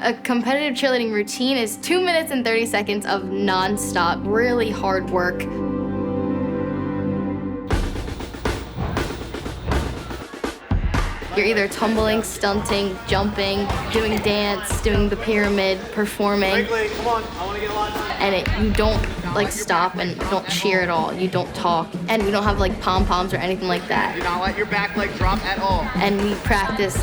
A competitive cheerleading routine is 2 minutes and 30 seconds of nonstop, really hard work. You're either tumbling, stunting, jumping, doing dance, doing the pyramid, performing. Come on, I want to get a lot done. And you don't stop and don't cheer at all. You don't talk. And we don't have pom-poms or anything like that. Do not let your back leg drop at all. And we practice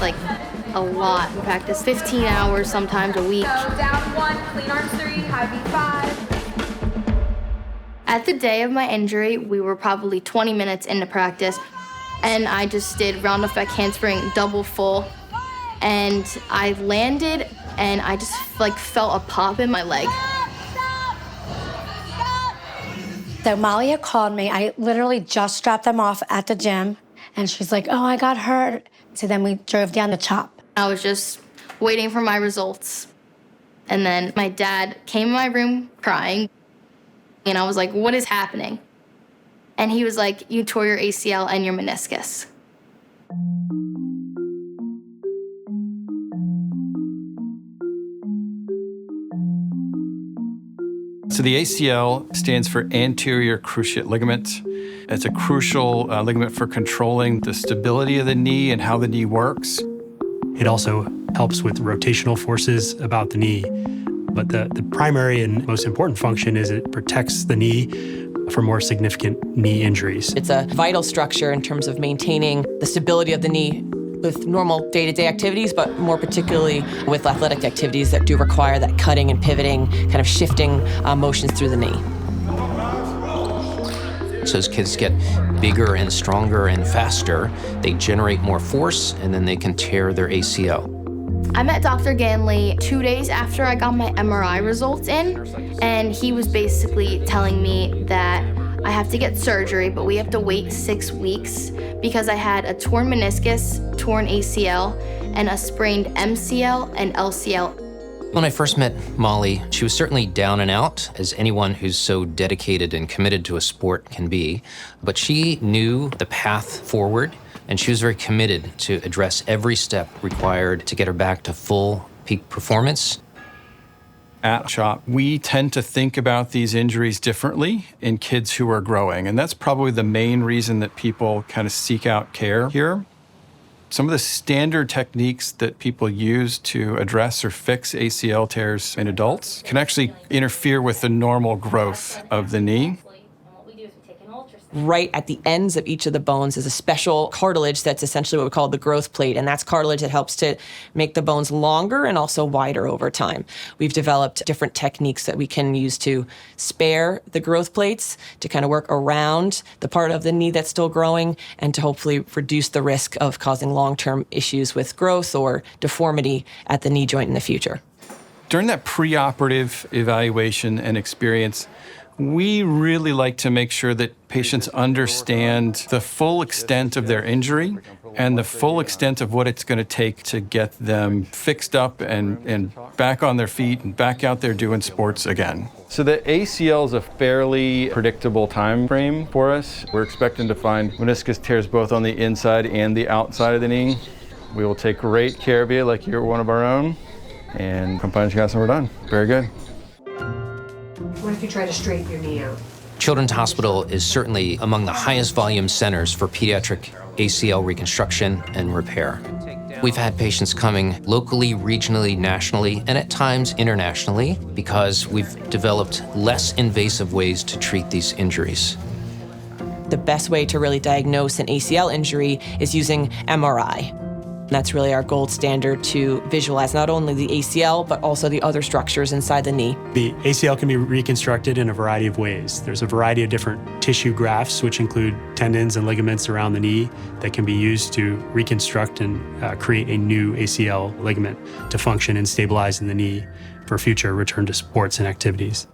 a lot. We practice 15 hours sometimes a week. So down 1, clean arms 3, high V5. At the day of my injury, we were probably 20 minutes into practice, and I just did round effect handspring double full, and I landed, and I just felt a pop in my leg. So Molly had called me. I literally just strapped them off at the gym, and she's like, "Oh, I got hurt." So then we drove down to CHOP. I was just waiting for my results. And then my dad came in my room crying. And I was like, "What is happening?" And he was like, "You tore your ACL and your meniscus." So the ACL stands for anterior cruciate ligament. It's a crucial ligament for controlling the stability of the knee and how the knee works. It also helps with rotational forces about the knee. But the primary and most important function is it protects the knee for more significant knee injuries. It's a vital structure in terms of maintaining the stability of the knee with normal day-to-day activities, but more particularly with athletic activities that do require that cutting and pivoting, kind of shifting motions through the knee. So as kids get bigger and stronger and faster, they generate more force, and then they can tear their ACL. I met Dr. Ganley 2 days after I got my MRI results in, and he was basically telling me that I have to get surgery, but we have to wait 6 weeks because I had a torn meniscus, torn ACL, and a sprained MCL and LCL. When I first met Molly, she was certainly down and out, as anyone who's so dedicated and committed to a sport can be, but she knew the path forward, and she was very committed to address every step required to get her back to full peak performance. At CHOP, we tend to think about these injuries differently in kids who are growing, and that's probably the main reason that people kind of seek out care here. Some of the standard techniques that people use to address or fix ACL tears in adults can actually interfere with the normal growth of the knee. Right at the ends of each of the bones is a special cartilage that's essentially what we call the growth plate, and that's cartilage that helps to make the bones longer and also wider over time. We've developed different techniques that we can use to spare the growth plates, to kind of work around the part of the knee that's still growing, and to hopefully reduce the risk of causing long-term issues with growth or deformity at the knee joint in the future. During that preoperative evaluation and experience, we really like to make sure that patients understand the full extent of their injury and the full extent of what it's going to take to get them fixed up and back on their feet and back out there doing sports again. So the ACL is a fairly predictable time frame for us. We're expecting to find meniscus tears both on the inside and the outside of the knee. We will take great care of you like you're one of our own, and come punch us and we're done. Very good. What if you try to straighten your knee out? Children's Hospital is certainly among the highest volume centers for pediatric ACL reconstruction and repair. We've had patients coming locally, regionally, nationally, and at times internationally because we've developed less invasive ways to treat these injuries. The best way to really diagnose an ACL injury is using MRI. That's really our gold standard to visualize not only the ACL, but also the other structures inside the knee. The ACL can be reconstructed in a variety of ways. There's a variety of different tissue grafts, which include tendons and ligaments around the knee that can be used to reconstruct and create a new ACL ligament to function and stabilize in the knee for future return to sports and activities.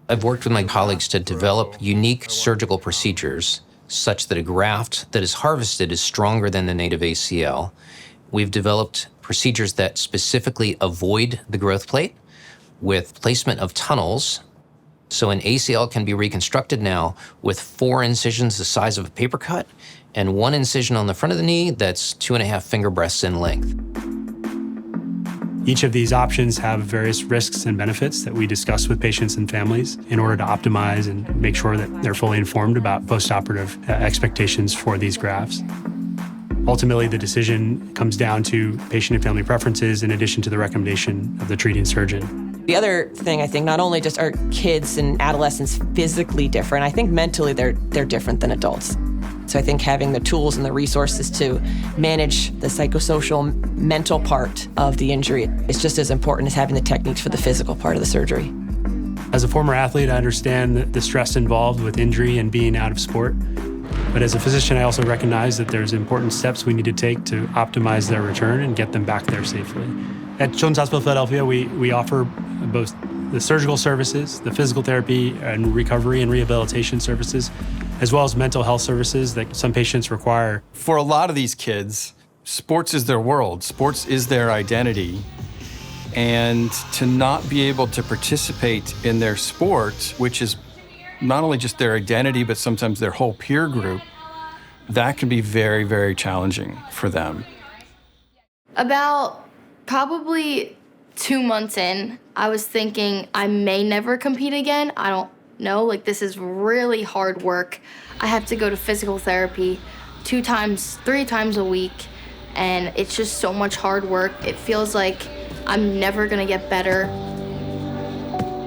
I've worked with my colleagues to develop unique surgical procedures such that a graft that is harvested is stronger than the native ACL. We've developed procedures that specifically avoid the growth plate with placement of tunnels. So an ACL can be reconstructed now with 4 incisions the size of a paper cut and 1 incision on the front of the knee that's 2.5 finger breadths in length. Each of these options have various risks and benefits that we discuss with patients and families in order to optimize and make sure that they're fully informed about postoperative expectations for these grafts. Ultimately, the decision comes down to patient and family preferences in addition to the recommendation of the treating surgeon. The other thing, I think, not only just are kids and adolescents physically different, I think mentally they're different than adults. So I think having the tools and the resources to manage the psychosocial, mental part of the injury is just as important as having the techniques for the physical part of the surgery. As a former athlete, I understand the stress involved with injury and being out of sport. But as a physician, I also recognize that there's important steps we need to take to optimize their return and get them back there safely. At Children's Hospital of Philadelphia, we offer both the surgical services, the physical therapy and recovery and rehabilitation services, as well as mental health services that some patients require. For a lot of these kids, sports is their world. Sports is their identity. And to not be able to participate in their sport, which is not only just their identity, but sometimes their whole peer group, that can be very, very challenging for them. About probably 2 months in, I was thinking I may never compete again. I don't know, like this is really hard work. I have to go to physical therapy 3 times a week, and it's just so much hard work. It feels like I'm never gonna get better.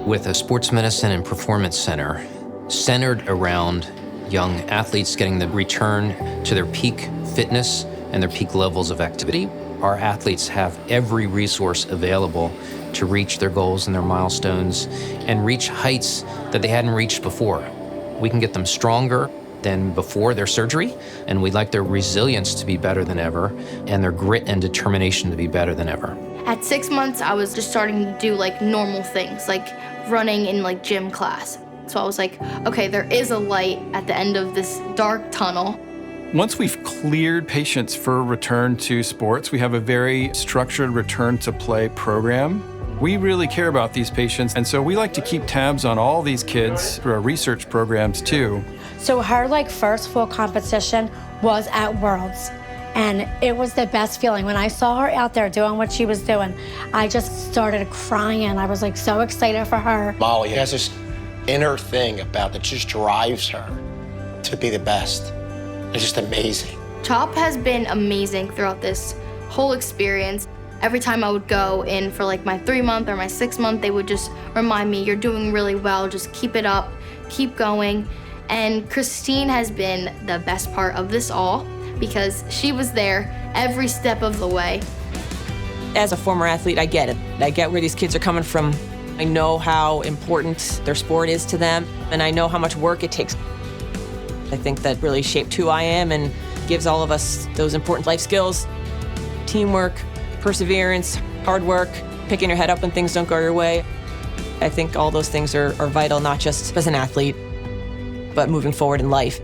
With a sports medicine and performance center centered around young athletes getting the return to their peak fitness and their peak levels of activity, our athletes have every resource available to reach their goals and their milestones and reach heights that they hadn't reached before. We can get them stronger than before their surgery, and we'd like their resilience to be better than ever and their grit and determination to be better than ever. At 6 months, I was just starting to do like normal things, like running in like gym class. So I was like, okay, there is a light at the end of this dark tunnel. Once we've cleared patients for return to sports, we have a very structured return to play program. We really care about these patients, and so we like to keep tabs on all these kids through our research programs too. So her first full competition was at Worlds. And it was the best feeling. When I saw her out there doing what she was doing, I just started crying. I was like so excited for her. Molly has this inner thing about that just drives her to be the best. It's just amazing. CHOP has been amazing throughout this whole experience. Every time I would go in for like my 3-month or my 6-month, they would just remind me, you're doing really well, just keep it up, keep going. And Christine has been the best part of this all because she was there every step of the way. As a former athlete, I get it. I get where these kids are coming from. I know how important their sport is to them, and I know how much work it takes. I think that really shaped who I am and gives all of us those important life skills: teamwork, perseverance, hard work, picking your head up when things don't go your way. I think all those things are vital, not just as an athlete, but moving forward in life.